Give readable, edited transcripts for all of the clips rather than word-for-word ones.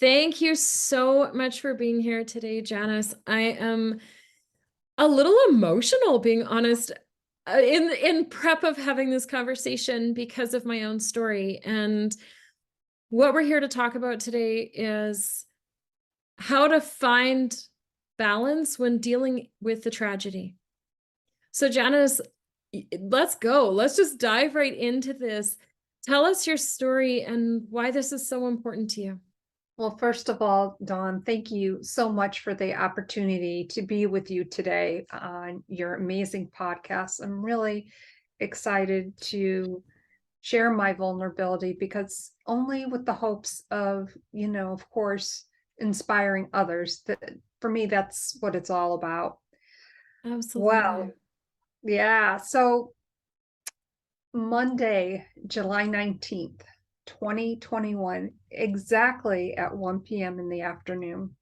Thank you so much for being here today, Janice. I am a little emotional, being honest, in prep of having this conversation because of my own story. And what we're here to talk about today is how to find balance when dealing with the tragedy. So, Janice, let's go. Let's just dive right into this. Tell us your story and why this is so important to you. Well, first of all, Dawn, thank you so much for the opportunity to be with you today on your amazing podcast. I'm really excited to share my vulnerability because only with the hopes of, of course, inspiring others. That for me, that's what it's all about. Absolutely. Well, yeah. So Monday, July 19th, 2021, exactly at 1 p.m. in the afternoon.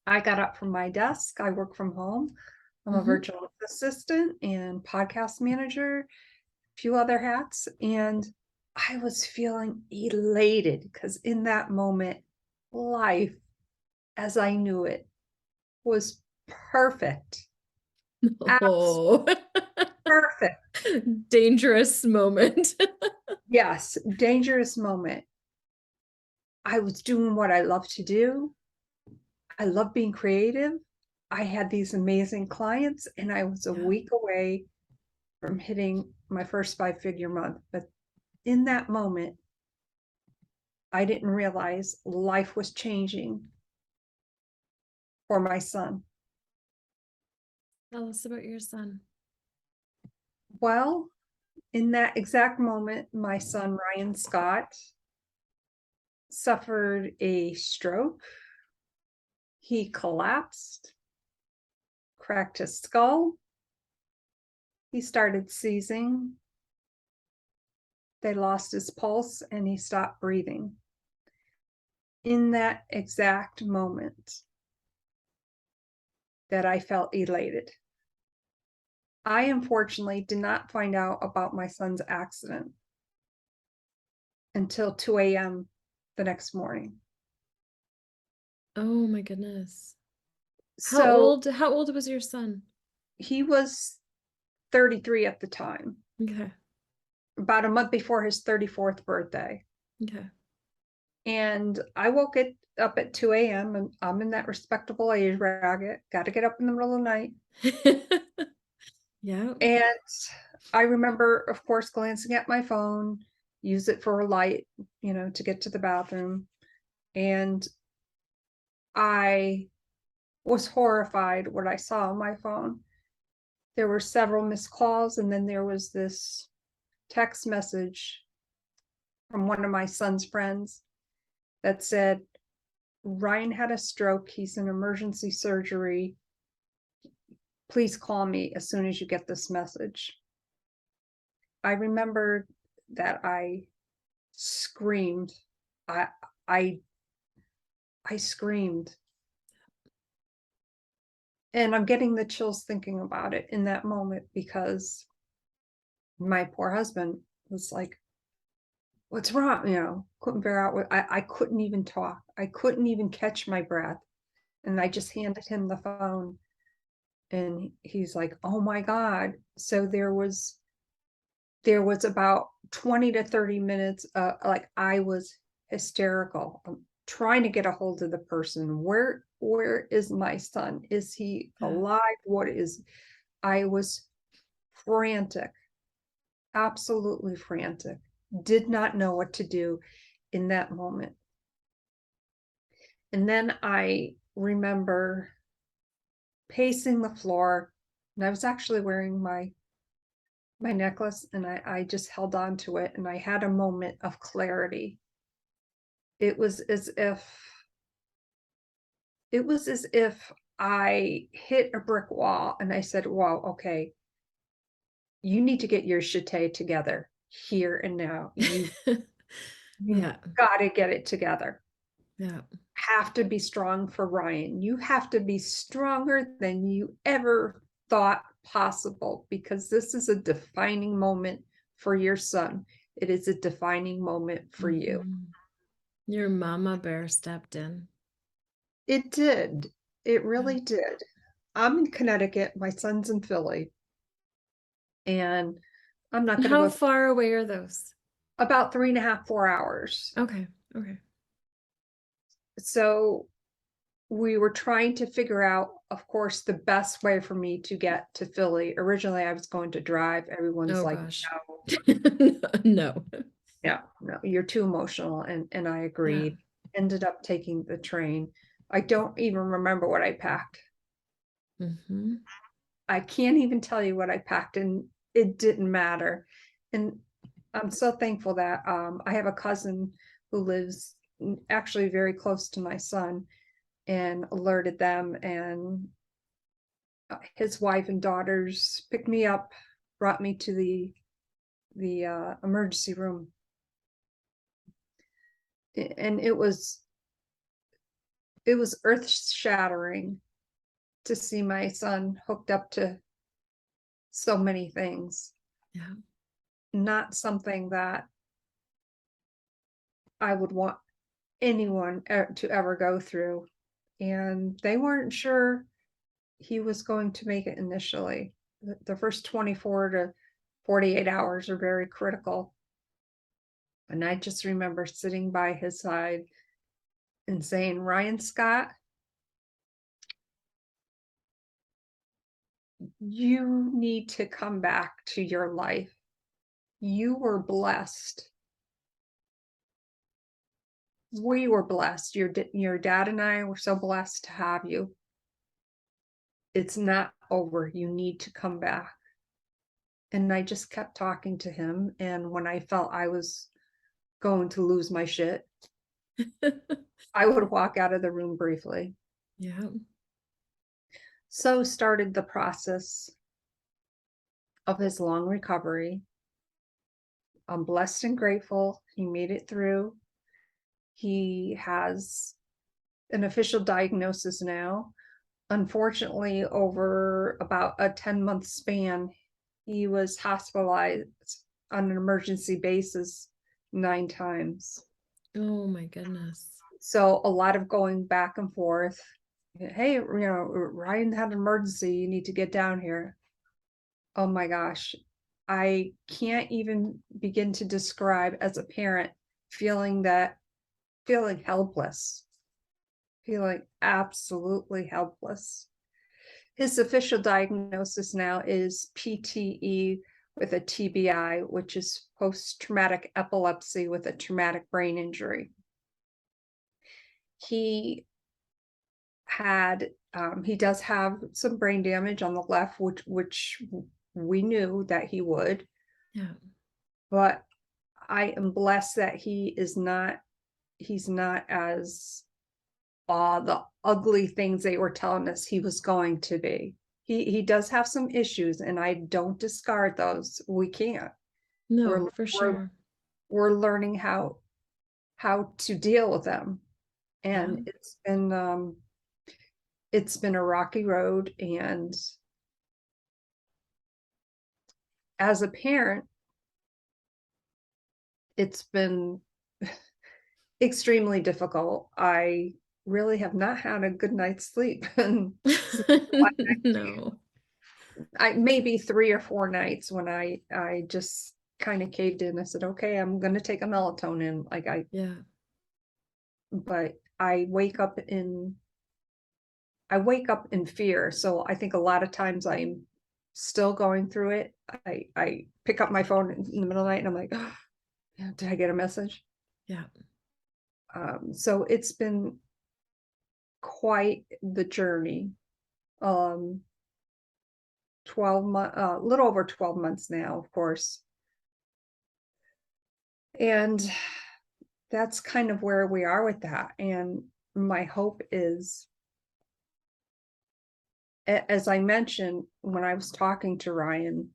I got up from my desk. I work from home. I'm a Mhm. virtual assistant and podcast manager, a few other hats. And I was feeling elated because in that moment, life as I knew it was perfect. Absolutely Oh, perfect. dangerous moment. Yes, dangerous moment. I was doing what I love to do. I love being creative. I had these amazing clients, and I was a Yeah. week away from hitting my first 5-figure month. But in that moment, I didn't realize life was changing for my son. Tell us about your son. Well, in that exact moment, my son, Ryan Scott, suffered a stroke. He collapsed, cracked his skull. He started seizing. They lost his pulse and he stopped breathing. In that exact moment that I felt elated. I unfortunately did not find out about my son's accident until 2 a.m. the next morning. Oh my goodness. So How old was your son? he was 33 at the time, Okay. about a month before his 34th birthday. Okay. And I woke it up at 2 a.m. and I'm in that respectable age where I got to get up in the middle of the night. Yeah. And I remember, of course, glancing at my phone, use it for a light, to get to the bathroom. And I was horrified what I saw on my phone. There were several missed calls, and then there was this text message from one of my son's friends that said, Ryan had a stroke. He's in emergency surgery. Please call me as soon as you get this message. I remember that I screamed. I I I screamed. And I'm getting the chills thinking about it in that moment because my poor husband was like, what's wrong? Couldn't figure out I couldn't even talk. I couldn't even catch my breath. And I just handed him the phone and he's like, oh my God. So there was about 20 to 30 minutes, like I was hysterical. I'm trying to get a hold of the person. Where is my son? Is he Yeah. alive? I was frantic, absolutely frantic. Did not know what to do in that moment. And then I remember pacing the floor, and I was actually wearing my necklace, and I just held on to it, and I had a moment of clarity. It was as if it was as if I hit a brick wall and I said, wow, okay, you need to get your shite together here and now. You've Yeah. got to get it together. Yeah. Have to be strong for Ryan. You have to be stronger than you ever thought possible because this is a defining moment for your son. It is a defining moment for you. Mhm. Your mama bear stepped in. It did. It Yeah. really did. I'm in Connecticut. My son's in Philly. And I'm not And going to how go far away are those? about 3.5, 4 hours. Okay. Okay. So we were trying to figure out, of course, the best way for me to get to Philly. Originally, I was going to drive. Everyone's Oh like, gosh. no, No. no, no, you're too emotional. And I Yeah. agreed. Ended up taking the train. I don't even remember what I packed. Hmm. I can't even tell you what I packed, and it didn't matter. And I'm so thankful that I have a cousin who lives actually very close to my son, and alerted them, and his wife and daughters picked me up, brought me to the emergency room, and it was earth shattering to see my son hooked up to so many things. Yeah. Not something that I would want anyone to ever go through. And they weren't sure he was going to make it initially. The first 24 to 48 hours are very critical. And I just remember sitting by his side and saying, Ryan Scott, you need to come back to your life. You were blessed. We were blessed. Your dad and I were so blessed to have you. It's not over. You need to come back. And I just kept talking to him. And when I felt I was going to lose my shit, I would walk out of the room briefly. Yeah. So started the process of his long recovery. I'm blessed and grateful he made it through. He has an official diagnosis now. Unfortunately, over about a 10-month span, he was hospitalized on an emergency basis 9 times. Oh my goodness. So a lot of going back and forth. Hey, Ryan had an emergency. You need to get down here. Oh my gosh. I can't even begin to describe as a parent feeling helpless, feeling absolutely helpless. His official diagnosis now is PTE with a TBI, which is post-traumatic epilepsy with a traumatic brain injury. He he does have some brain damage on the left, which we knew that he would, Yeah. but I am blessed that he's not as the ugly things they were telling us he was going to be. He does have some issues, and I don't discard those. We can't. No, We're for we're sure. we're learning how to deal with them. Yeah. And it's been a rocky road, and as a parent, it's been extremely difficult. I really have not had a good night's sleep. And No. I maybe 3 or 4 nights when I just kind of caved in. I said, okay, I'm gonna take a melatonin. Yeah. But I wake up in fear. So I think a lot of times I'm still going through it. I pick up my phone in the middle of the night and I'm like, oh, did I get a message? Yeah. So it's been quite the journey. 12 months, a little over 12 months now, of course. And that's kind of where we are with that. And my hope is, as I mentioned when I was talking to Ryan,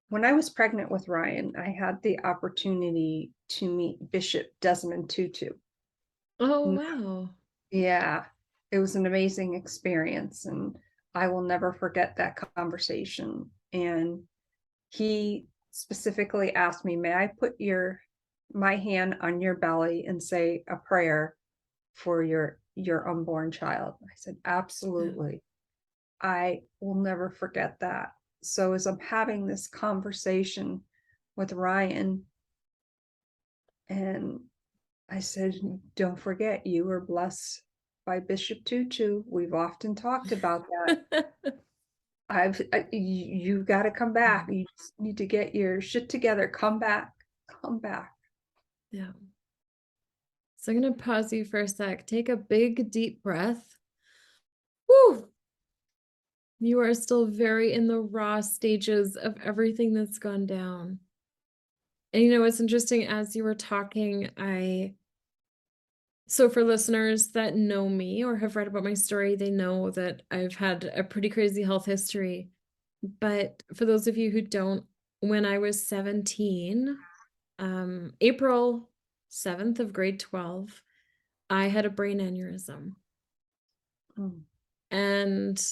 when I was pregnant with Ryan, I had the opportunity to meet Bishop Desmond Tutu. Oh, wow. Yeah, it was an amazing experience, and I will never forget that conversation. And he specifically asked me, may I put your my hand on your belly and say a prayer for your unborn child? I said, Yeah. absolutely. I will never forget that. So as I'm having this conversation with Ryan, and I said, don't forget, you were blessed by Bishop Tutu. We've often talked about that. You got to come back. You just need to get your shit together. Come back. Come back. Yeah. So I'm going to pause you for a sec. Take a big, deep breath. Woo! You are still very in the raw stages of everything that's gone down. And you know, what's interesting, as you were talking, so for listeners that know me or have read about my story, they know that I've had a pretty crazy health history. But for those of you who don't, when I was 17, April 7th of grade 12, I had a brain aneurysm. Mm. And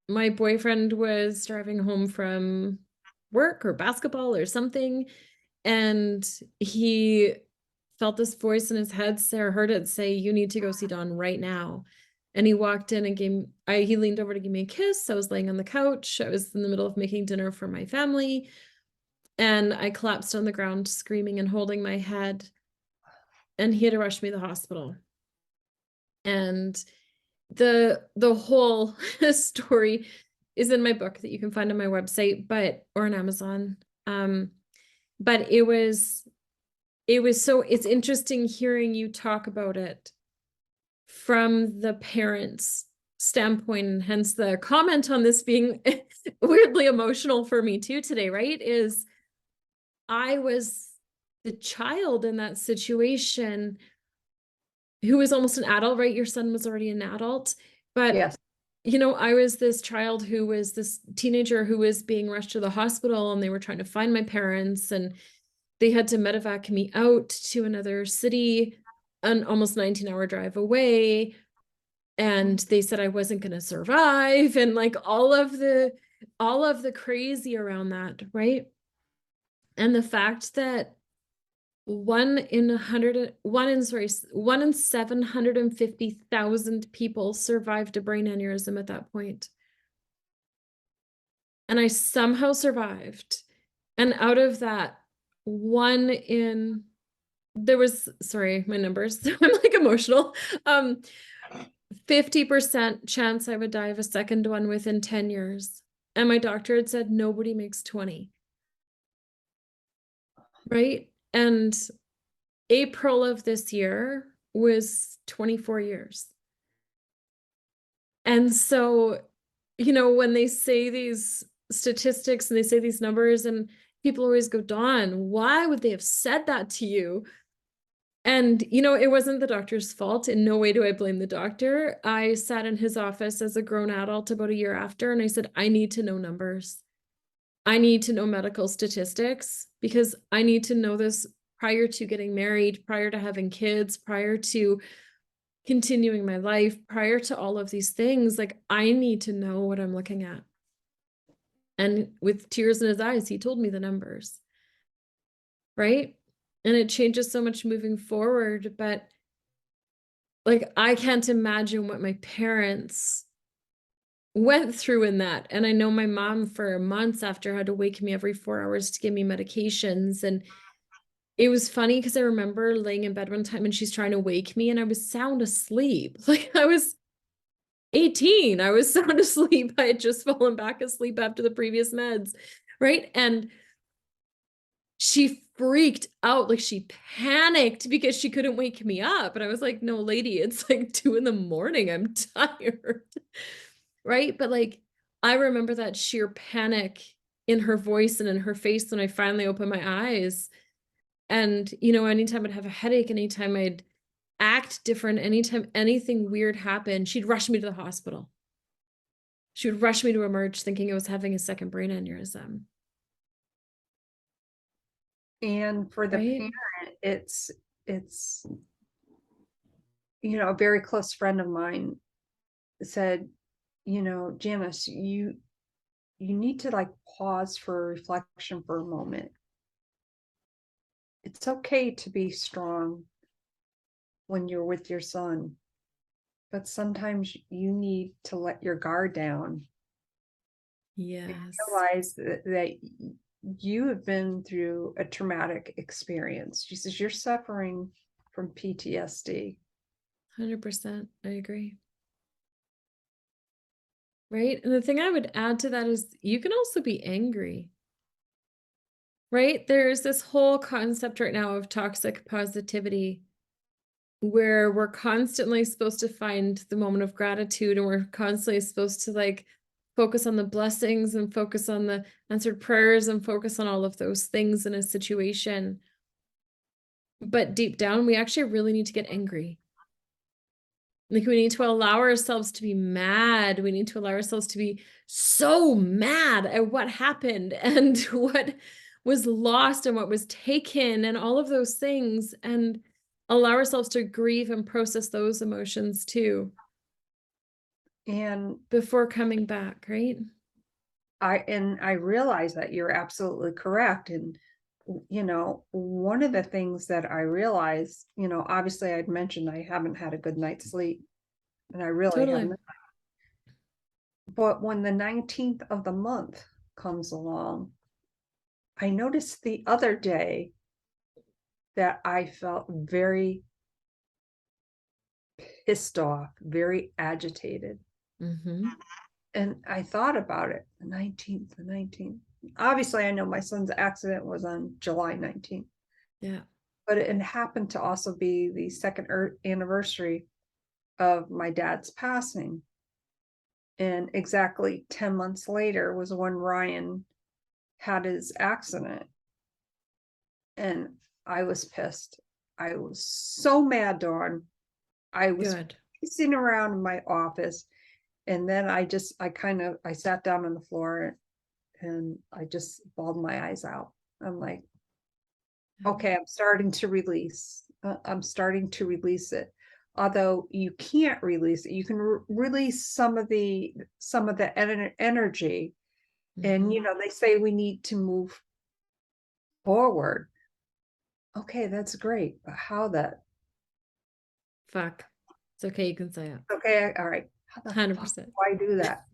my boyfriend was driving home from work or basketball or something, and he felt this voice in his head, Sarah heard it say, "You need to go see Dawn right now." And he walked in and he leaned over to give me a kiss. I was laying on the couch. I was in the middle of making dinner for my family. And I collapsed on the ground, screaming and holding my head. And he had to rush me to the hospital. And the whole story is in my book that you can find on my website, or on Amazon. But it's interesting hearing you talk about it from the parents' standpoint, and hence the comment on this being weirdly emotional for me too today, right? Is I was the child in that situation who was almost an adult, right? Your son was already an adult, but Yes. I was this child who was this teenager who was being rushed to the hospital, and they were trying to find my parents, and they had to medevac me out to another city, an almost 19-hour drive away. And they said I wasn't going to survive, and like all of the crazy around that, right? And the fact that one in 750,000 people survived a brain aneurysm at that point. And I somehow survived. And out of that, sorry, my numbers, I'm like emotional. 50% chance I would die of a second one within 10 years. And my doctor had said nobody makes 20. Right? And April of this year was 24 years. And so, when they say these statistics and they say these numbers, and people always go, Dawn, why would they have said that to you? And, it wasn't the doctor's fault. In no way do I blame the doctor. I sat in his office as a grown adult about a year after, and I said, I need to know numbers. I need to know medical statistics, because I need to know this prior to getting married, prior to having kids, prior to continuing my life, prior to all of these things. Like, I need to know what I'm looking at. And with tears in his eyes, he told me the numbers. Right? And it changes so much moving forward. But like, I can't imagine what my parents went through in that. And I know my mom for months after had to wake me every 4 hours to give me medications. And it was funny because I remember laying in bed one time and she's trying to wake me and I was sound asleep. Like, I was 18. I was sound asleep. I had just fallen back asleep after the previous meds. Right. And she freaked out, like she panicked because she couldn't wake me up. And I was like, no, lady, it's like 2 a.m. I'm tired. Right. But like, I remember that sheer panic in her voice and in her face when I finally opened my eyes. And, anytime I'd have a headache, anytime I'd act different, anytime anything weird happened, she'd rush me to the hospital. She would rush me to emerge thinking I was having a second brain aneurysm. And for the Right. parent, it's a very close friend of mine said, Janice, you need to like pause for reflection for a moment. it's okay to be strong when you're with your son, but sometimes you need to let your guard down and Yes. realize that you have been through a traumatic experience. She says you're suffering from PTSD. 100%. I agree. Right? And the thing I would add to that is you can also be angry. Right? There's this whole concept right now of toxic positivity where we're constantly supposed to find the moment of gratitude and we're constantly supposed to like focus on the blessings and focus on the answered prayers and focus on all of those things in a situation. But deep down, we actually really need to get angry. Like we need to allow ourselves to be mad. We need to allow ourselves to be so mad at what happened and what was lost and what was taken and all of those things and allow ourselves to grieve and process those emotions too And before coming back, right? I realize that you're absolutely correct. And one of the things that I realized, obviously I'd mentioned I haven't had a good night's sleep, and I really Totally. haven't. But when the 19th of the month comes along, I noticed the other day that I felt very pissed off, very agitated. Mhm. And I thought about it, the 19th. Obviously, I know my son's accident was on July 19th, Yeah. but it happened to also be the second anniversary of my dad's passing. And exactly 10 months later was when Ryan had his accident. And I was pissed. I was so mad, Dawn. I was Good. pacing around in my office. And then I sat down on the floor and I just bawled my eyes out. I'm like, Yeah. okay, I'm starting to release. I'm starting to release it. Although you can't release it, you can release some of the energy. And Mhm. they say we need to move forward. Okay, that's great. But how that? Fuck. It's okay, you can say it. Okay, all right. How the fuck 100%. do I do that?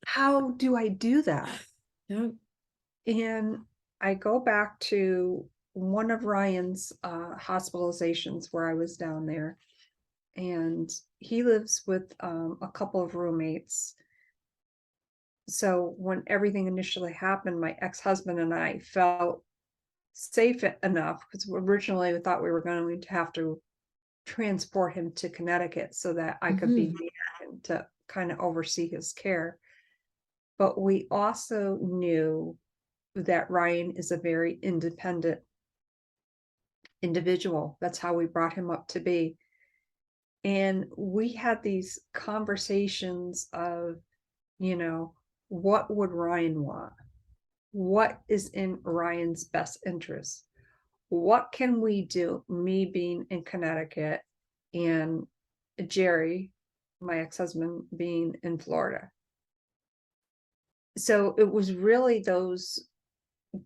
How do I do that? Yeah. And I go back to one of Ryan's hospitalizations where I was down there, and he lives with a couple of roommates. So when everything initially happened, my ex-husband and I felt safe enough, because originally we thought we were going to have to transport him to Connecticut so that I could be Mhm. near him to kind of oversee his care. But we also knew that Ryan is a very independent individual. That's how we brought him up to be. And we had these conversations of, you know, what would Ryan want? What is in Ryan's best interest? What can we do? Me being in Connecticut and Jerry, my ex husband, being in Florida. So it was really those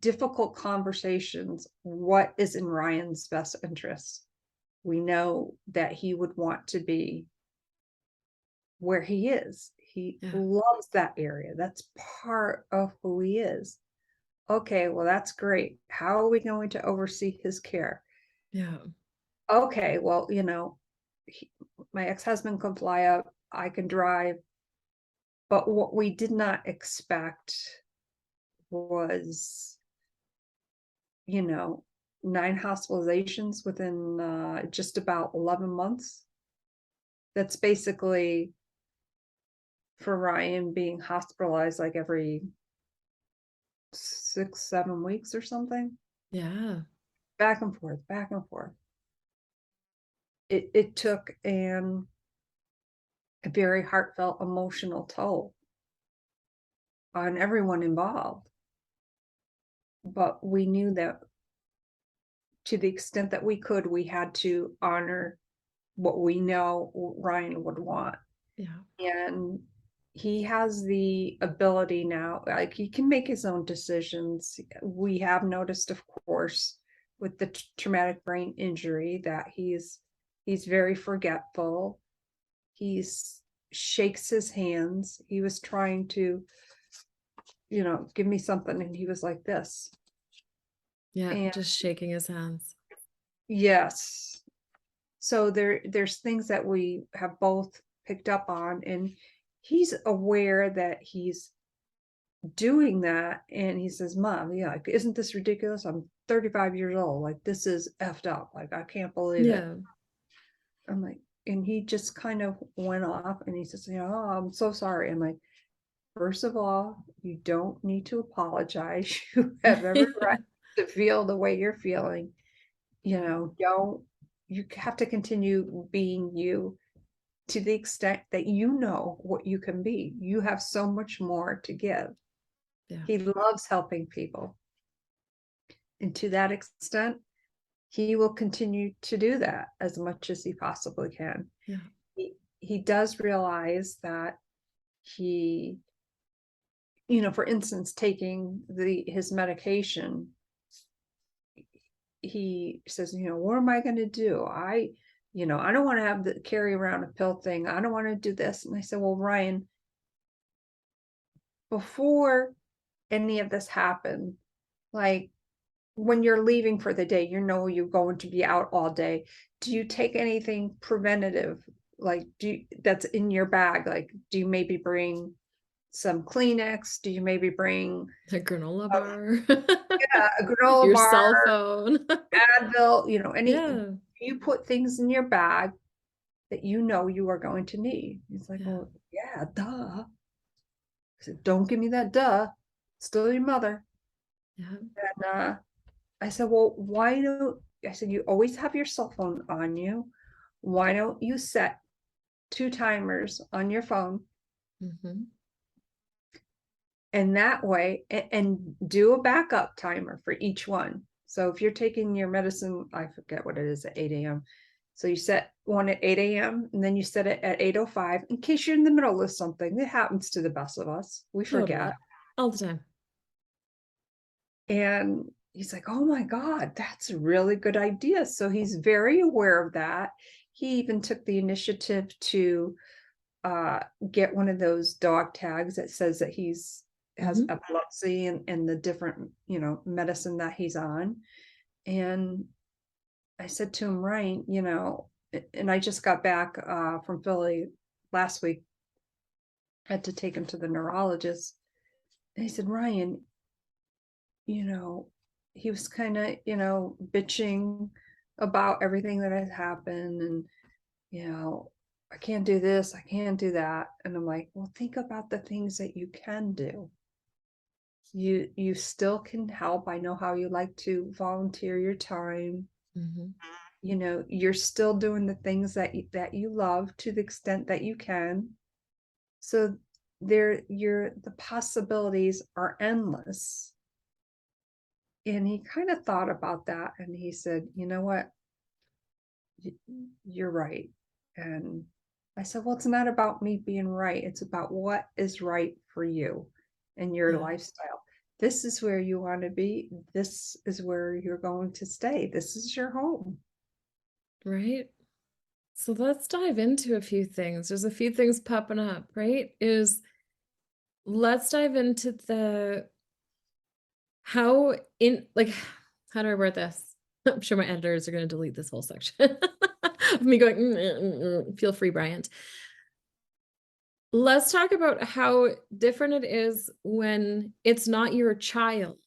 difficult conversations. What is in Ryan's best interest? We know that he would want to be where he is. He Yeah. loves that area. That's part of who he is. Okay, well, that's great. How are we going to oversee his care? Yeah. Okay, well, he, my ex husband can fly up, I can drive. But what we did not expect was, you know, 9 hospitalizations within just about 11 months. That's basically for Ryan being hospitalized like every 6, 7 weeks or something. Yeah. Back and forth, back and forth. It took a very heartfelt emotional toll on everyone involved. But we knew that to the extent that we could, we had to honor what we know Ryan would want. Yeah. And he has the ability now, like he can make his own decisions. We have noticed, of course, with the traumatic brain injury, that he's very forgetful. He's shakes his hands. He was trying to, give me something, and he was like this. Yeah, And just shaking his hands. yes, so there's things that we have both picked up on, and he's aware that he's doing that, and he says, "Mom, yeah, like, isn't this ridiculous? I'm 35 years old. Like, this is effed up. Like, I can't believe it." Yeah. I'm like, and he just kind of went off, and he says, "Oh, I'm so sorry." I'm like, first of all, you don't need to apologize. You have every right to feel the way you're feeling. Don't, you have to continue being you to the extent that you know what you can be. You have so much more to give. Yeah. He loves helping people. And to that extent, he will continue to do that as much as he possibly can. Yeah. He does realize that he, for instance, taking his medication, he says, what am I going to do? I don't want to have the carry around a pill thing. I don't want to do this. And I said, well, Ryan, before any of this happened, like, when you're leaving for the day, you're going to be out all day. Do you take anything preventative? Like, that's in your bag? Like, do you maybe bring some Kleenex? Do you maybe bring A granola bar. a granola Your bar, cell phone. Advil, do Yeah. you put things in your bag that you are going to need? He's like, Yeah. well, yeah, duh. I said, don't give me that duh. Still your mother. Yeah. And I said, well, I said, you always have your cell phone on you. Why don't you set 2 timers on your phone? Hmm. And that way, and do a backup timer for each one. So if you're taking your medicine, I forget what it is, at 8 a.m. So you set one at 8 a.m. and then you set it at 8:05 in case you're in the middle of something. It happens to the best of us. We forget. Totally. All the time. And he's like, oh my God, that's a really good idea. So he's very aware of that. He even took the initiative to get one of those dog tags that says that he's has Hmm. epilepsy, and the different, medicine that he's on. And I said to him, Ryan, and I just got back from Philly last week. I had to take him to the neurologist. And he said, Ryan, you know, he was kind of, bitching about everything that had happened. And, I can't do this, I can't do that. And I'm like, well, think about the things that you can do. You still can help. I know how you like to volunteer your time. Hmm. You're still doing the things that you love to the extent that you can. So the possibilities are endless. And he kind of thought about that, and he said, you know what? You're right. And I said, well, it's not about me being right. It's about what is right for you and your Yeah. lifestyle. This is where you want to be. This is where you're going to stay. This is your home. Right. So let's dive into a few things. There's a few things popping up, right? Let's dive into the how in like how do I word this? I'm sure my editors are going to delete this whole section of me going, feel free, Bryant. Let's talk about how different it is when it's not your child,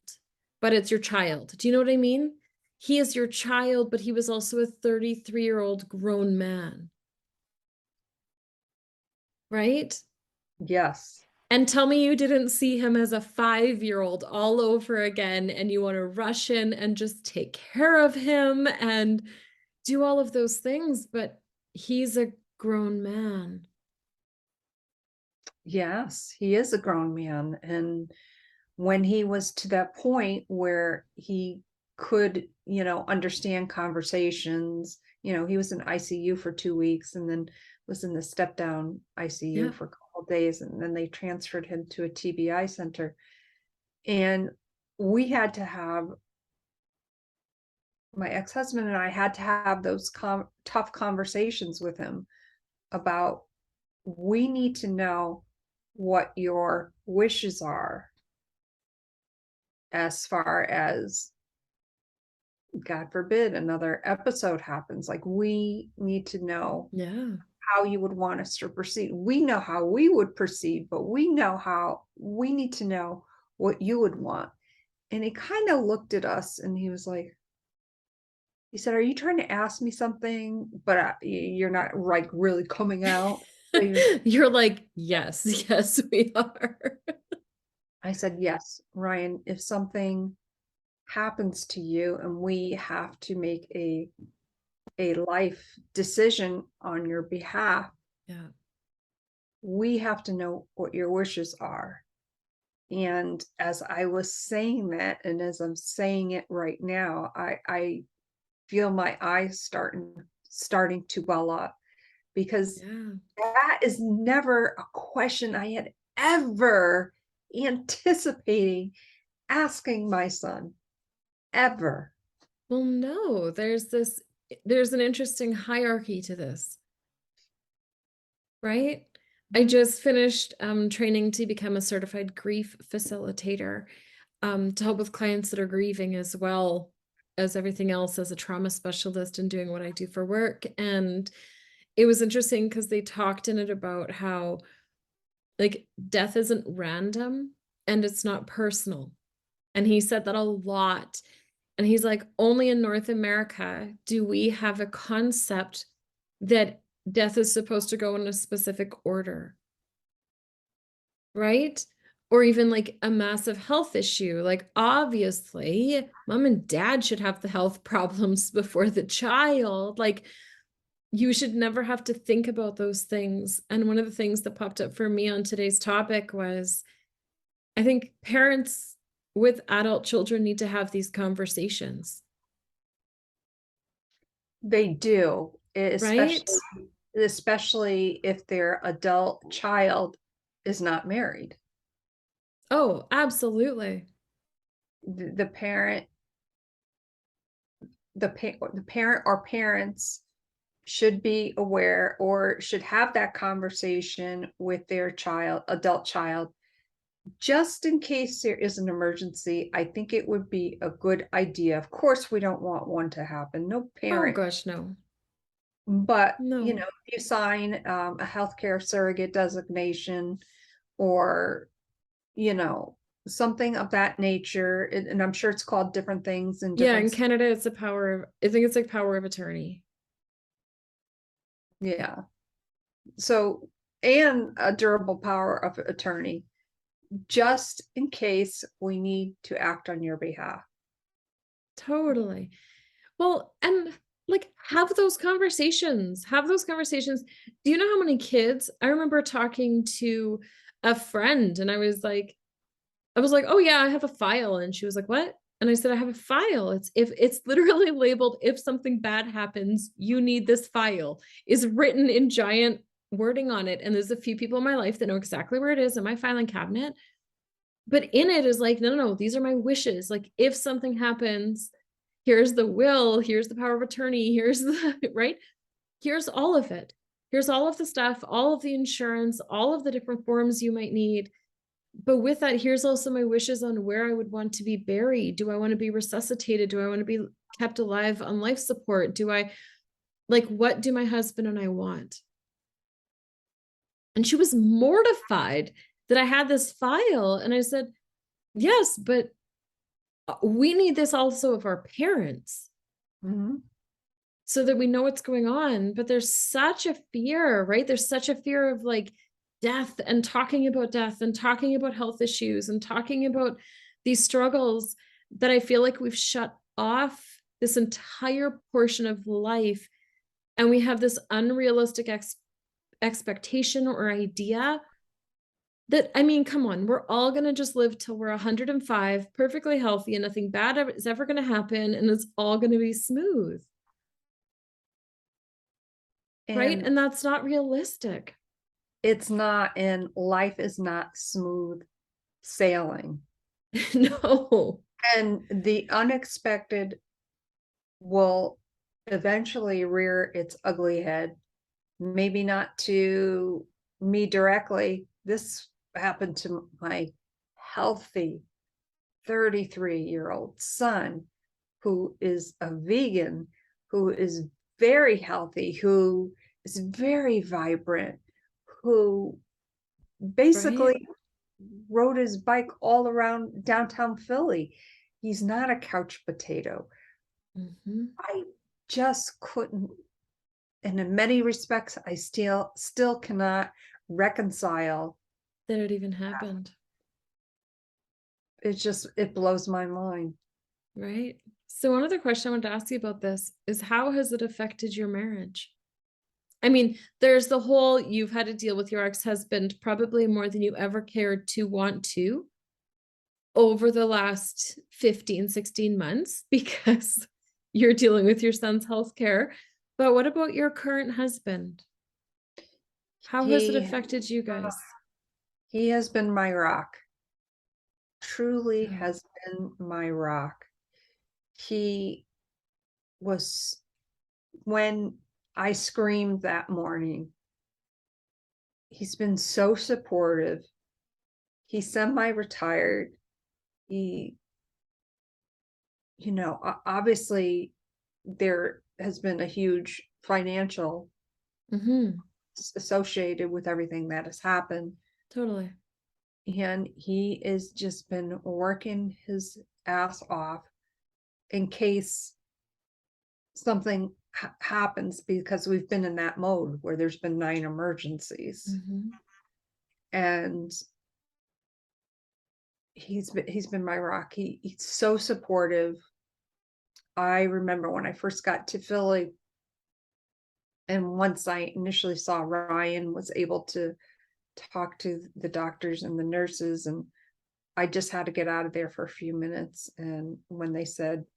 but it's your child. Do you know what I mean? He is your child, but he was also a 33-year-old grown man, right? Yes. And tell me you didn't see him as a 5-year-old all over again, and you want to rush in and just take care of him and do all of those things, but he's a grown man. Yes, he is a grown man. And when he was to that point where he could, understand conversations, he was in ICU for 2 weeks, and then was in the step down ICU Yeah. for a couple of days. And then they transferred him to a TBI center. And we had to have my ex-husband and I had to have those tough conversations with him about, we need to know what your wishes are as far as, God forbid, another episode happens. Like, we need to know Yeah. how you would want us to proceed. We know how we would proceed, but we need to know what you would want. And he kind of looked at us and he was like, he said, "Are you trying to ask me something, but you're not like really coming out?" So You're like, yes, yes, we are. I said, "Yes, Ryan, if something happens to you and we have to make a life decision on your behalf, Yeah. we have to know what your wishes are." And as I was saying that, and as I'm saying it right now, I feel my eyes starting to well up, because Yeah. that is never a question I had ever anticipating asking my son, ever. Well, no, there's an interesting hierarchy to this, right? I Mhm. just finished training to become a certified grief facilitator, to help with clients that are grieving as well as everything else as a trauma specialist and doing what I do for work. And it was interesting because they talked in it about how like death isn't random and it's not personal. And he said that a lot. And he's like, only in North America do we have a concept that death is supposed to go in a specific order, right? Or even like a massive health issue. Like, obviously, mom and dad should have the health problems before the child. Like, you should never have to think about those things. And one of the things that popped up for me on today's topic was I think parents with adult children need to have these conversations, They do, right? especially if their adult child is not married. Oh, absolutely. The parent, the parent or parents should be aware or should have that conversation with their adult child, just in case there is an emergency. I think it would be a good idea. Of course, we don't want one to happen. No Oh parent. gosh, no. But, No. if you sign a healthcare surrogate designation, or, you know, something of that nature, and I'm sure it's called different things in Yeah, different, in Canada, it's a power of, I think it's like power of attorney. yeah. So, and a durable power of attorney, just in case we need to act on your behalf. Totally. Well, and like have those conversations. Have those conversations. Do you know how many kids? I remember talking to a friend and I was like, "Oh yeah, I have a file." And she was like, "What?" And I said, "I have a file. It's if it's literally labeled if something bad happens, you need this file." Is written in giant wording on it. And there's a few people in my life that know exactly where it is in my filing cabinet. But in it is like, no, no, no, these are my wishes. Like if something happens, here's the will, here's the power of attorney, here's the right, here's all of it. Here's all of the stuff, all of the insurance, all of the different forms you might need. But with that, here's also my wishes on where I would want to be buried. Do I want to be resuscitated? Do I want to be kept alive on life support? Do I like what do my husband and I want? And she was mortified that I had this file. And I said, yes, but we need this also of our parents Mhm. so that we know what's going on. But there's such a fear, right? There's such a fear of like death and talking about health issues and talking about these struggles that I feel like we've shut off this entire portion of life. And we have this unrealistic expectation or idea that, I mean, come on, we're all going to just live till we're 105, perfectly healthy, and nothing bad is ever going to happen. And it's all going to be smooth. Right? And And that's not realistic. it's not, and life is not smooth sailing. No. And the unexpected will eventually rear its ugly head. Maybe not to me directly. This happened to my healthy 33-year-old son, who is a vegan, who is very healthy, who is very vibrant, who Right? basically rode his bike all around downtown Philly. He's not a couch potato. Mhm. I just couldn't, and in many respects, I still cannot reconcile. That it even happened, It blows my mind. right? So one other question I wanted to ask you about this is how has it affected your marriage? I mean, there's the whole you've had to deal with your ex-husband probably more than you ever cared to want to over the last 15, 16 months because you're dealing with your son's health care. But what about your current husband? How has it He affected you guys? he has been my rock. Truly Yeah. has been my rock. He was, when I screamed that morning, he's been so supportive. He's semi-retired. He, obviously there has been a huge financial Mhm. associated with everything that has happened. Totally. And he has just been working his ass off in case something happens, because we've been in that mode where there's been 9 emergencies. Mhm. And he's been my rock. He's so supportive. I remember when I first got to Philly, and once I initially saw Ryan was able to talk to the doctors and the nurses, and I just had to get out of there for a few minutes. And when they said,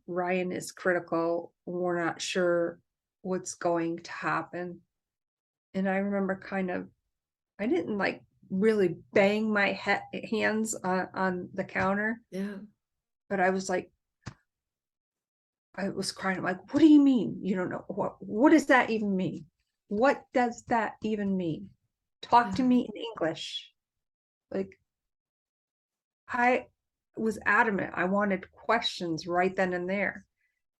Ryan is critical, we're not sure what's going to happen. And I remember I didn't like really bang my hands on the counter, Yeah. but I was crying. I'm like, what do you mean? You don't know what does that even mean? What does that even mean? Talk to Yeah. me in English. Like, I was adamant. I wanted questions right then and there.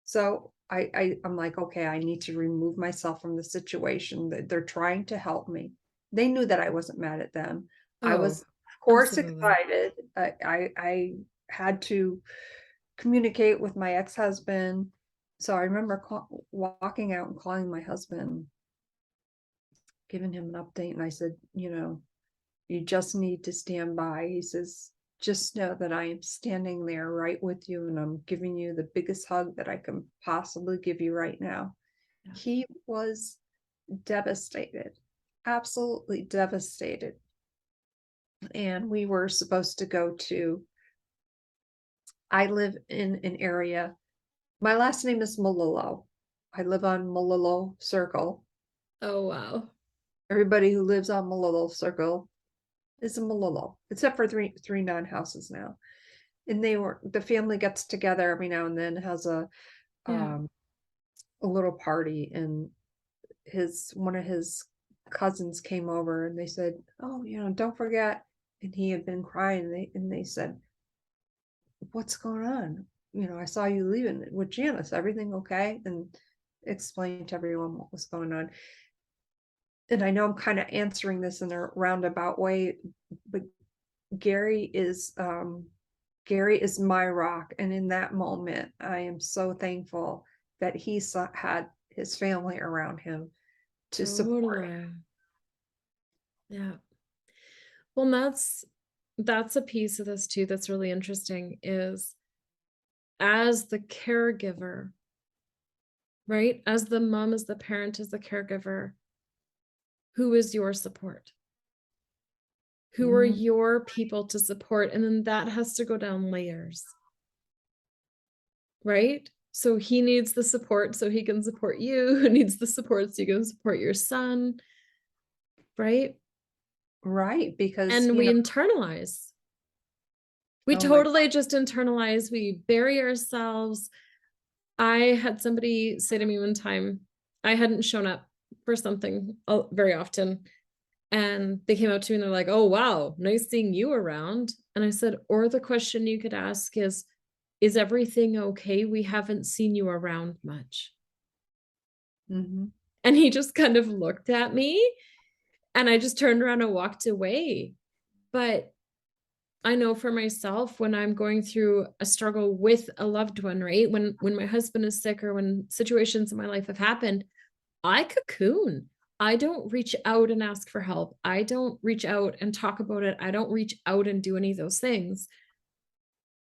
So I'm like, okay, I need to remove myself from the situation. That they're trying to help me. They knew that I wasn't mad at them. I was, Oh, of course, absolutely. excited. I had to communicate with my ex-husband. So I remember walking out and calling my husband, giving him an update, and I said, you just need to stand by. He says, just know that I am standing there right with you, and I'm giving you the biggest hug that I can possibly give you right now. Yeah. He was devastated, absolutely devastated. And we were supposed to go to, I live in an area, my last name is Melillo. I live on Melillo Circle. Oh, wow. Everybody who lives on Melillo Circle is a Melillo, except for three non-houses now. And the family gets together every now and then, has Yeah. um a little party, and one of his cousins came over and they said, oh, don't forget. And he had been crying, and they said, what's going on? I saw you leaving with Janis, everything okay? And explained to everyone what was going on. And I know I'm kind of answering this in a roundabout way, but Gary is Gary is my rock. And in that moment, I am so thankful that had his family around him to support him. Totally. Yeah. Well, and that's a piece of this too that's really interesting is as the caregiver, right? As the mom, as the parent, as the caregiver, who is your support? Who are Mm, your people to support? And then that has to go down layers, right? So he needs the support so he can support you, who needs the support so you can support your son, right? right, because And we internalize. We Oh my totally just internalize, we bury ourselves. I had somebody say to me one time, I hadn't shown up for something very often. And they came up to me and they're like, "Oh, wow, nice seeing you around." And I said, "Or the question you could ask is everything okay? We haven't seen you around much." Mhm. And he just kind of looked at me and I just turned around and walked away. But I know for myself when I'm going through a struggle with a loved one, right? When my husband is sick or when situations in my life have happened, I cocoon. I don't reach out and ask for help. I don't reach out and talk about it. I don't reach out and do any of those things.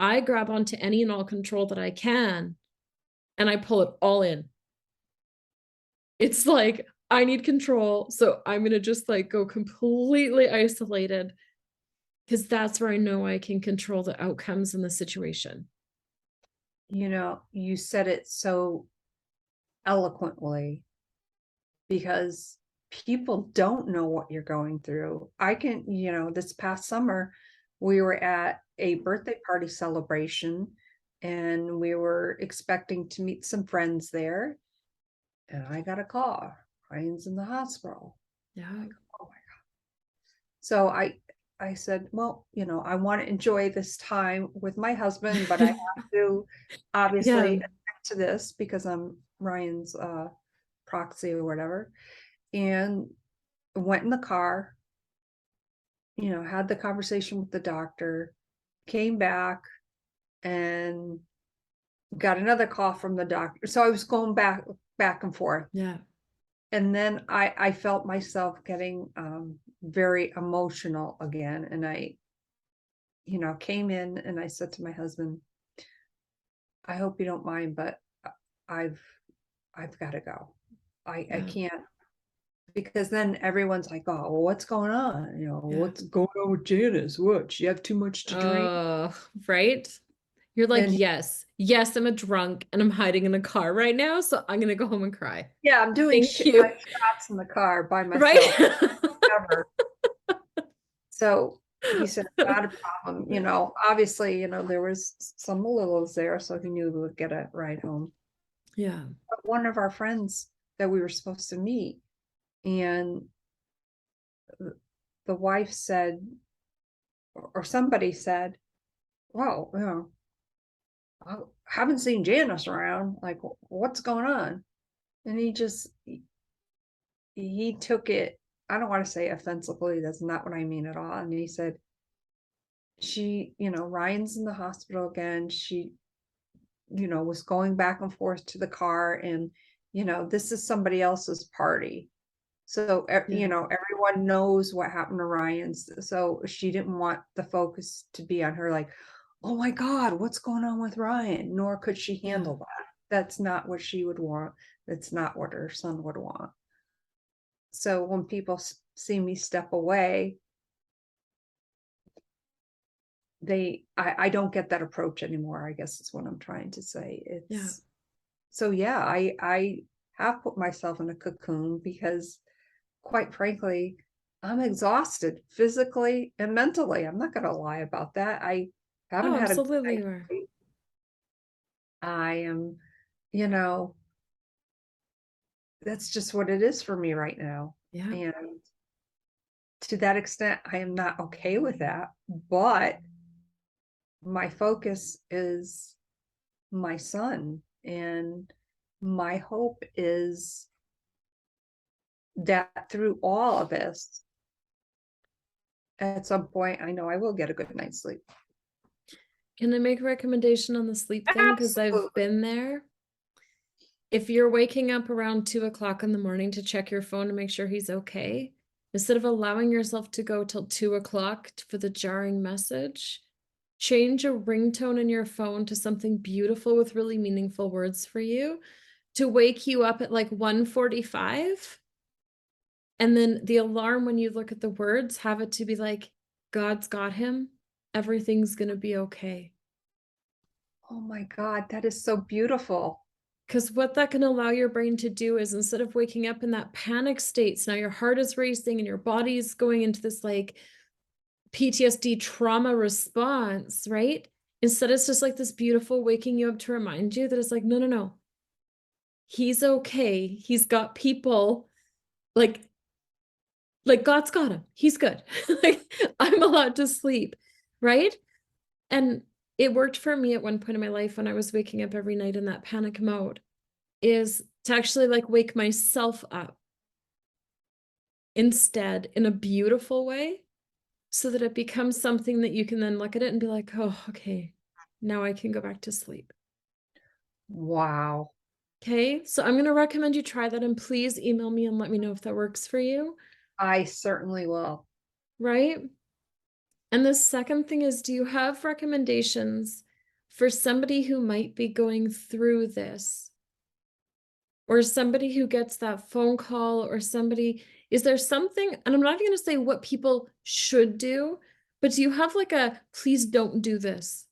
I grab onto any and all control that I can and I pull it all in. It's like I need control, so I'm going to just like go completely isolated because that's where I know I can control the outcomes in the situation. You know, you said it so eloquently because people don't know what you're going through. I can, this past summer, we were at a birthday party celebration and we were expecting to meet some friends there. And I got a call. Ryan's in the hospital. Yeah. Like, oh my. So I said, well, I want to enjoy this time with my husband, but I have to obviously Yeah. attend to this because I'm Ryan's proxy or whatever. And went in the car, had the conversation with the doctor, came back and got another call from the doctor. So I was going back and forth. Yeah. And then I felt myself getting very emotional again. And I, came in and I said to my husband, I hope you don't mind, but I've I've got to go. I Yeah. can't, because then everyone's like, oh, well, what's going on? Yeah. What's going on with Janice? What? She have too much to drink? Right? You're like, And yes, yes, I'm a drunk and I'm hiding in a car right now, so I'm gonna go home and cry. yeah, I'm doing Thank you. shots in the car by Right? myself. Ever. So he said, not a problem. Obviously, there was some littles there, so he knew we would get a ride home. Yeah. But one of our friends that we were supposed to meet, and the wife said, or somebody said, well, I haven't seen Janice around. Like, what's going on? And he took it, I don't want to say offensively, that's not what I mean at all. And he said, Ryan's in the hospital again. She, was going back and forth to the car, and, this is somebody else's party. So, Yeah. everyone knows what happened to Ryan's. So she didn't want the focus to be on her, like, oh my God, what's going on with Ryan? Nor could she Yeah. handle that. That's not what she would want. That's not what her son would want. So when people see me step away, I don't get that approach anymore, I guess is what I'm trying to say. Yeah. It's so, yeah, I have put myself in a cocoon because, quite frankly, I'm exhausted physically and mentally. I'm not going to lie about that. I haven't Oh, had a good absolutely night's you are. sleep. I am, you know, that's just what it is for me right now. Yeah. And to that extent, I am not okay with that. But my focus is my son. And my hope is that through all of this, at some point, I know I will get a good night's sleep. Can I make a recommendation on the sleep thing? Because I've Absolutely. been there. If you're waking up around 2 o'clock in the morning to check your phone to make sure he's okay, instead of allowing yourself to go till 2 o'clock for the jarring message, change a ringtone in your phone to something beautiful with really meaningful words for you to wake you up at like 1:45. And then the alarm, when you look at the words, have it to be like, God's got him. Everything's going to be okay. Oh my God, that is so beautiful. Because what that can allow your brain to do is instead of waking up in that panic state, so now your heart is racing and your body's going into this like PTSD trauma response, right? Instead, it's just like this beautiful waking you up to remind you that it's like, no, no, no. He's okay. He's got people like God's got him. He's good. Like I'm allowed to sleep, right? And it worked for me at one point in my life when I was waking up every night in that panic mode, is to actually like wake myself up instead in a beautiful way so that it becomes something that you can then look at it and be like, oh, okay, now I can go back to sleep. Wow. Okay, so I'm going to recommend you try that, and please email me and let me know if that works for you, I certainly will. right? And the second thing is, do you have recommendations for somebody who might be going through this? Or somebody who gets that phone call, or somebody, is there something, and I'm not even going to say what people should do, but do you have like a, please don't do this,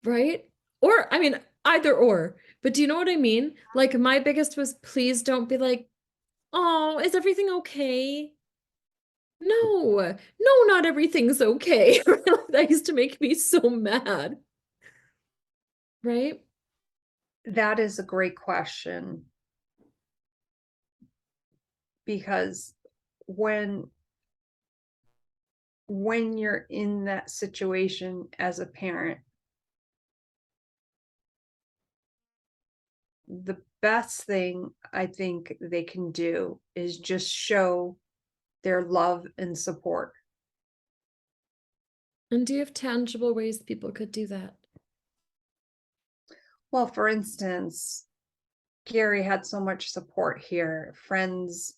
right? Or, I mean, either or, but do you know what I mean? Like my biggest was, please don't be like, oh, is everything okay? No, no, not everything's okay. That used to make me so mad, right? That is a great question, because when when you're in that situation as a parent, the best thing I think they can do is just show their love and support. And do you have tangible ways people could do that? Well, for instance, Gary had so much support here. Friends,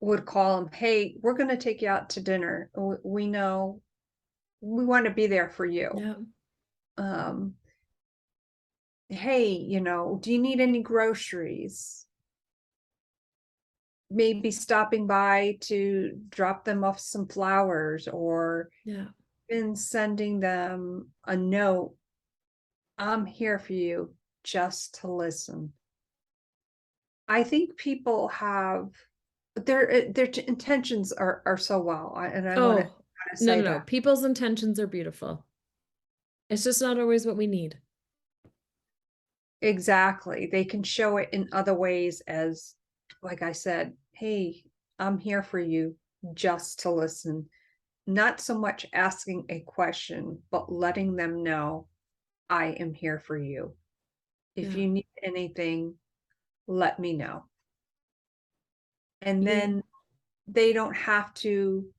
would call him, hey, we're going to take you out to dinner. We know we want to be there for you. Yeah, Um, hey, do you need any groceries? Maybe stopping by to drop them off some flowers, or yeah, been sending them a note. I'm here for you, just to listen. I think people have their intentions are so well, and I want to oh, no, say no, no. that. People's intentions are beautiful. It's just not always what we need. Exactly. They can show it in other ways, as, like I said, hey, I'm here for you, just to listen. Not so much asking a question, but letting them know I am here for you. If Yeah. you need anything, let me know. And Yeah. then they don't have to,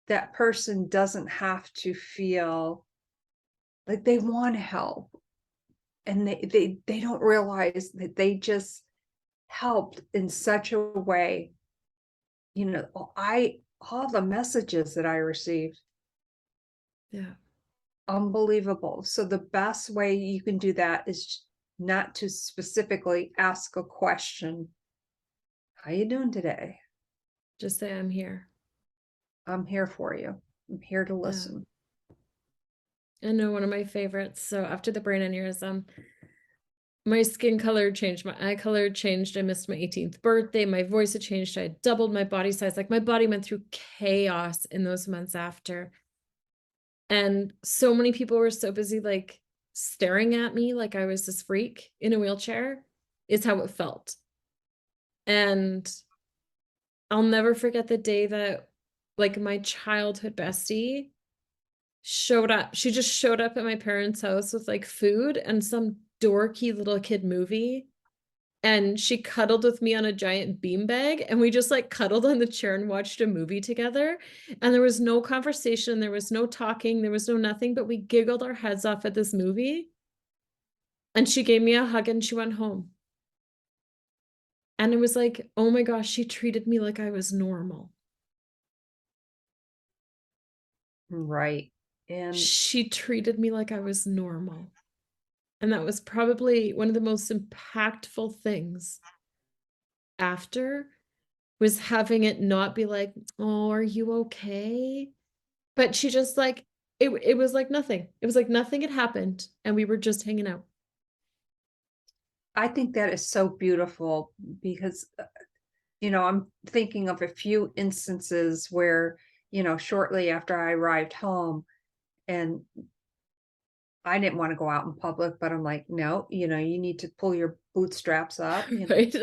that person doesn't have to feel like they want to help. And they don't realize that they just helped in such a way. All the messages that I received, Yeah. unbelievable. So the best way you can do that is not to specifically ask a question. How you doing today? Just say I'm here. I'm here for you. I'm here to Yeah. listen. I know one of my favorites. So after the brain aneurysm, my skin color changed, my eye color changed. I missed my 18th birthday. My voice had changed. I had doubled my body size. Like my body went through chaos in those months after. And so many people were so busy, like staring at me like I was this freak in a wheelchair, is how it felt. And I'll never forget the day that like my childhood bestie showed up. She just showed up at my parents' house with like food and some dorky little kid movie. And she cuddled with me on a giant beanbag, and we just like cuddled on the chair and watched a movie together. And there was no conversation, there was no talking, there was no nothing, but we giggled our heads off at this movie. And she gave me a hug and she went home. And it was like, oh my gosh, she treated me like I was normal. Right. And She treated me like I was normal. And that was probably one of the most impactful things after, was having it not be like, oh, are you okay? But she just like, it was like nothing. It was like nothing had happened and we were just hanging out. I think that is so beautiful, because I'm thinking of a few instances where, shortly after I arrived home and I didn't want to go out in public, but I'm like, no, you need to pull your bootstraps up, Right?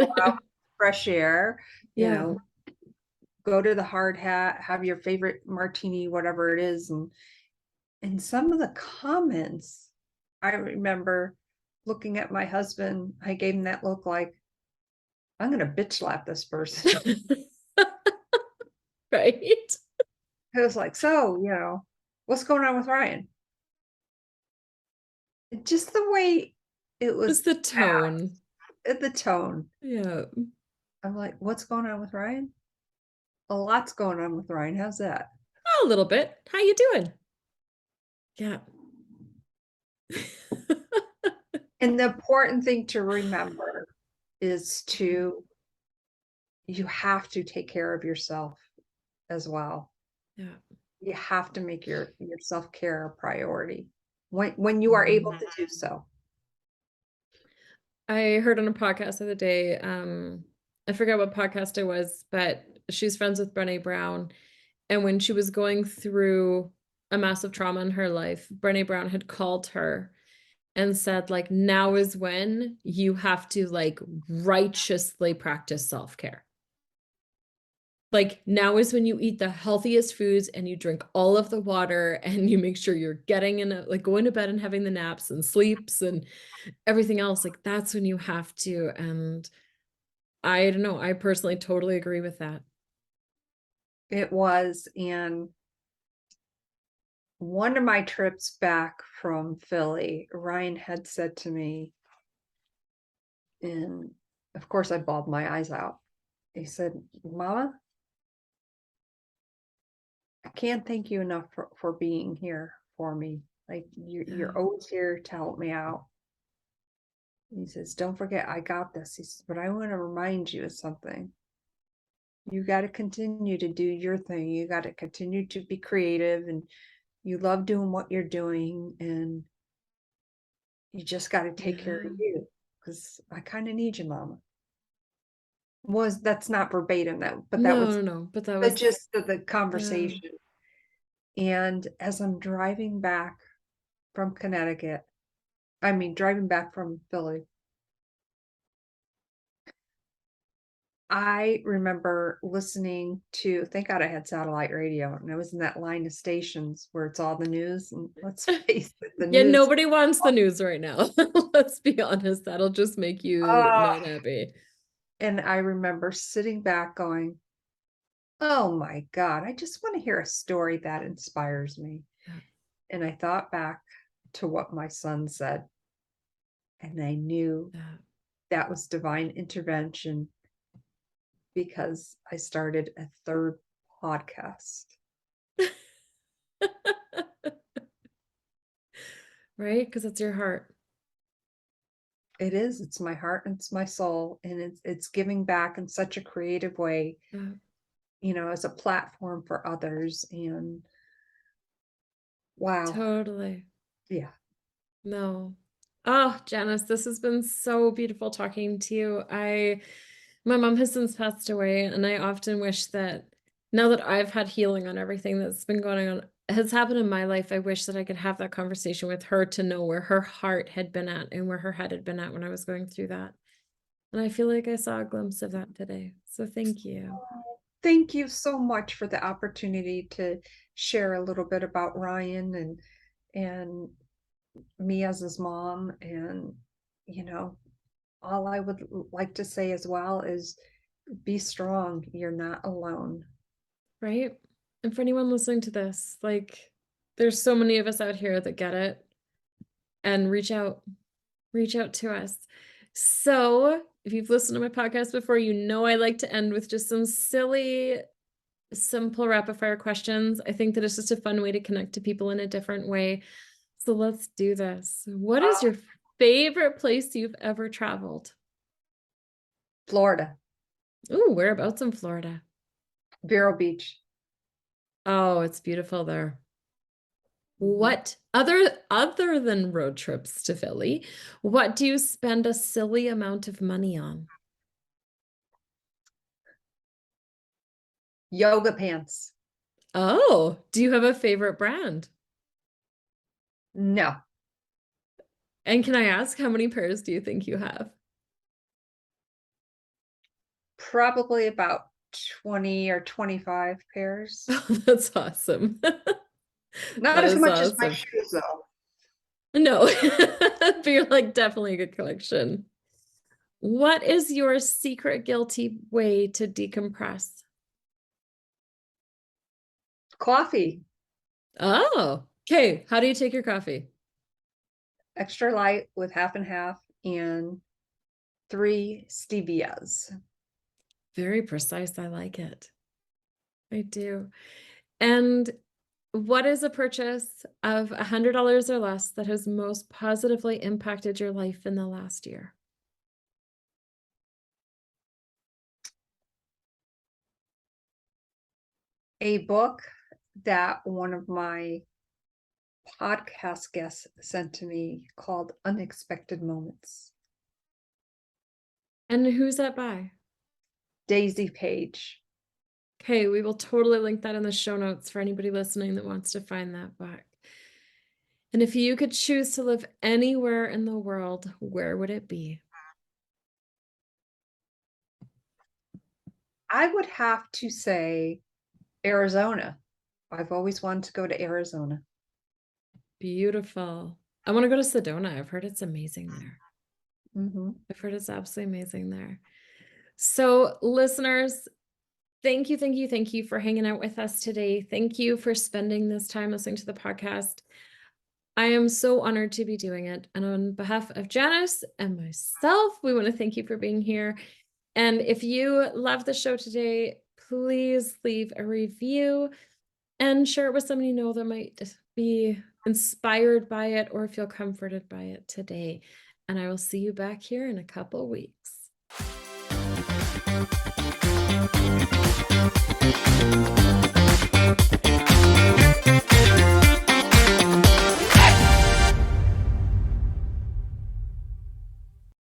fresh air, you Yeah. know, go to the hard hat, have your favorite martini, whatever it is. And some of the comments, I remember looking at my husband, I gave him that look like, I'm gonna bitch slap this person. Right? It was like, so, what's going on with Ryan? Just the way it was Just the tone. at the tone. Yeah. I'm like, what's going on with Ryan? A lot's going on with Ryan. How's that? A little bit. How you doing? Yeah. And the important thing to remember is you have to take care of yourself as well. Yeah. You have to make your self-care a priority when you are able to do so. I heard on a podcast the other day, I forget what podcast it was, but she's friends with Brené Brown. And when she was going through a massive trauma in her life, Brené Brown had called her and said, like, now is when you have to like righteously practice self-care. Like now is when you eat the healthiest foods and you drink all of the water and you make sure you're getting in like going to bed and having the naps and sleeps and everything else. Like that's when you have to. And I don't know, I personally totally agree with that. It was, and one of my trips back from Philly, Ryan had said to me, and of course I bawled my eyes out. He said, Mama, I can't thank you enough for being here for me. Like Yeah. you're always here to help me out. He says, don't forget, I got this. He says, but I want to remind you of something. You got to continue to do your thing. You got to continue to be creative, and you love doing what you're doing. And you just got to take care Yeah. of you because I kind of need you, Mama. That's not verbatim, but that No, was no, no. But that the was, gist of the yeah. conversation. And as I'm driving back from Connecticut, I mean, driving back from Philly, I remember listening to, thank God I had satellite radio, and I was in that line of stations where it's all the news. And let's face it, the Yeah, news. nobody wants the news right now. Let's be honest. That'll just make you Uh, not happy. and I remember sitting back going, oh my God, I just want to hear a story that inspires me. Yeah. And I thought back to what my son said, and I knew Yeah. that was divine intervention because I started a third podcast. Right? Because it's your heart. It is, it's my heart and it's my soul, and it's giving back in such a creative way, Yeah. as a platform for others. And wow, Totally. yeah. No. Oh, Janice, this has been so beautiful talking to you. My mom has since passed away, and I often wish that now that I've had healing on everything that's been going on, has happened in my life, I wish that I could have that conversation with her to know where her heart had been at and where her head had been at when I was going through that. And I feel like I saw a glimpse of that today. So thank you. Thank you so much for the opportunity to share a little bit about Ryan and me as his mom. And you know all I would like to say as well is be strong. You're not alone. Right? And for anyone listening to this, like, there's so many of us out here that get it and reach out to us. So, if you've listened to my podcast before, you know I like to end with just some silly, simple rapid fire questions. I think that it's just a fun way to connect to people in a different way. So let's do this. What is your favorite place you've ever traveled? Florida, Ooh, whereabouts in Florida? Vero Beach. Oh, it's beautiful there. Mhm. What other than road trips to Philly, what do you spend a silly amount of money on? Yoga pants. Oh, do you have a favorite brand? No, And can I ask, how many pairs do you think you have? probably about 20 or 25 pairs. Oh, that's awesome. Not That as is much as my awesome. shoes, though. No, but you're like definitely a good collection. What is your secret guilty way to decompress? Coffee, Oh, okay. How do you take your coffee? extra light with half and half, and 3 stevias. Very precise. I like it. I do. And what is a purchase of $100 or less that has most positively impacted your life in the last year? A book that one of my podcast guests sent to me called Unexpected Moments. And who's that by? Daisy Page. Okay, we will totally link that in the show notes for anybody listening that wants to find that book. And if you could choose to live anywhere in the world, where would it be? I would have to say Arizona. I've always wanted to go to Arizona. Beautiful. I want to go to Sedona. I've heard it's amazing there. Mm-hmm. I've heard it's absolutely amazing there. So, listeners, thank you, thank you, thank you for hanging out with us today. Thank you for spending this time listening to the podcast. I am so honored to be doing it. And on behalf of Janis and myself, we want to thank you for being here. And if you love the show today, please leave a review and share it with somebody you know that might be inspired by it or feel comforted by it today. And I will see you back here in a couple weeks.